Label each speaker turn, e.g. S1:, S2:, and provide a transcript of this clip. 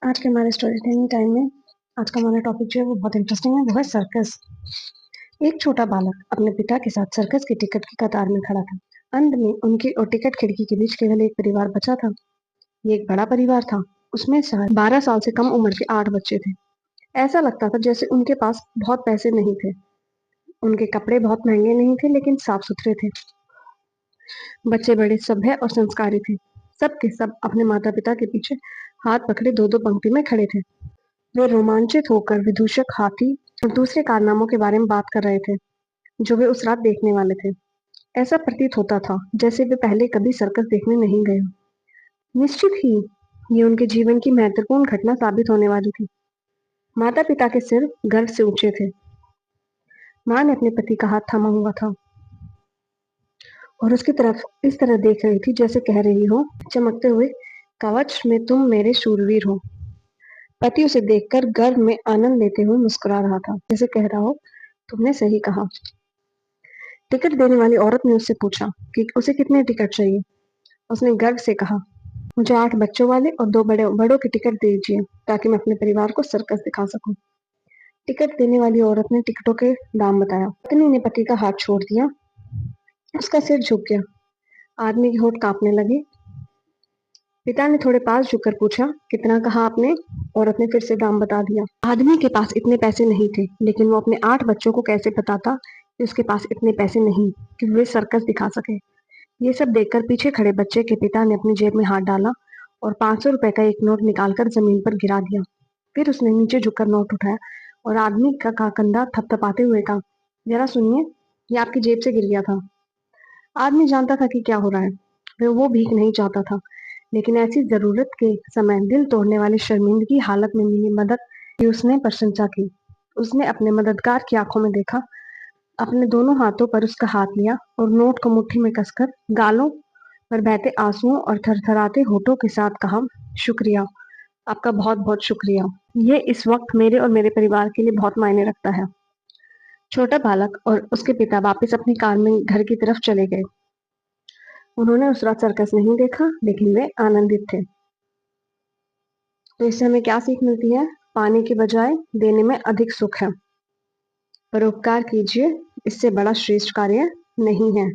S1: आज के हमारे स्टोरी टेलिंग टाइम में आज का हमारा टॉपिक जो है वो बहुत इंटरेस्टिंग है, वो है सर्कस। एक छोटा बालक अपने पिता के साथ सर्कस की टिकट की कतार में खड़ा था। अंत में उनकी और टिकट खिड़की के बीच केवल एक परिवार बचा था। ये एक बड़ा परिवार था। उसमें शायद 12 साल से कम उम्र के 8 बच्चे थे। ऐसा लगता था जैसे उनके पास बहुत पैसे नहीं थे। उनके कपड़े बहुत महंगे नहीं थे, लेकिन साफ सुथरे थे। बच्चे बड़े सभ्य और संस्कारी थे। सब के सब अपने माता पिता के पीछे हाथ पकड़े दो दो पंक्ति में खड़े थे। वे रोमांचित होकर विदूषक हाथी और दूसरे कारनामों के बारे में बात कर रहे थे, जो वे उस रात देखने वाले थे। ऐसा प्रतीत होता था जैसे वे पहले कभी सर्कस देखने नहीं गए हों। निश्चित ही ये उनके जीवन की महत्वपूर्ण घटना साबित होने वाली थी। माता पिता के सिर गर्व से ऊंचे थे। माँ ने अपने पति का हाथ थामा हुआ था और उसकी तरफ इस तरह देख रही थी जैसे कह रही हो, चमकते हुए कवच में तुम मेरे शूरवीर हो। पति उसे देखकर गर्व में आनंद लेते हुए मुस्कुरा रहा था, जैसे कह रहा हो, तुमने सही कहा। टिकट देने वाली औरत ने उससे पूछा कि उसे कितने टिकट चाहिए। उसने गर्व से कहा, मुझे 8 बच्चों वाले और 2 बड़ों के टिकट दीजिए, ताकि मैं अपने परिवार को सर्कस दिखा सकूं। टिकट देने वाली औरत ने टिकटों के दाम बताया। पत्नी ने पति का हाथ छोड़ दिया। उसका सिर झुक गया। आदमी के होठ कांपने लगे। पिता ने थोड़े पास झुककर पूछा, कितना कहा आपने? औरत ने फिर से दाम बता दिया। आदमी के पास इतने पैसे नहीं थे, लेकिन वो अपने 8 बच्चों को कैसे बताता कि उसके पास इतने पैसे नहीं कि वे सर्कस दिखा सके। ये सब देखकर पीछे खड़े बच्चे के पिता ने अपनी जेब में हाथ डाला और 500 रुपए का एक नोट निकालकर जमीन पर गिरा दिया। फिर उसने नीचे झुककर नोट उठाया और आदमी का कंधा थपथपाते हुए कहा, जरा सुनिए, ये आपकी जेब से गिर गया था। आदमी जानता था कि क्या हो रहा है। वो भीख नहीं चाहता था, लेकिन ऐसी जरूरत के समय दिल तोड़ने वाली शर्मिंदगी हालत में मिली मदद की उसने प्रशंसा की। उसने अपने मददगार की आंखों में देखा, अपने दोनों हाथों पर उसका हाथ लिया और नोट को मुट्ठी में कसकर गालों पर बहते आंसुओं और थरथराते होठों के साथ कहा, शुक्रिया, आपका बहुत बहुत शुक्रिया। ये इस वक्त मेरे और मेरे परिवार के लिए बहुत मायने रखता है। छोटा बालक और उसके पिता वापस अपनी कार में घर की तरफ चले गए। उन्होंने उस रात सर्कस नहीं देखा, लेकिन वे आनंदित थे। तो इससे हमें क्या सीख मिलती है? पाने के बजाय देने में अधिक सुख है। परोपकार कीजिए, इससे बड़ा श्रेष्ठ कार्य नहीं है।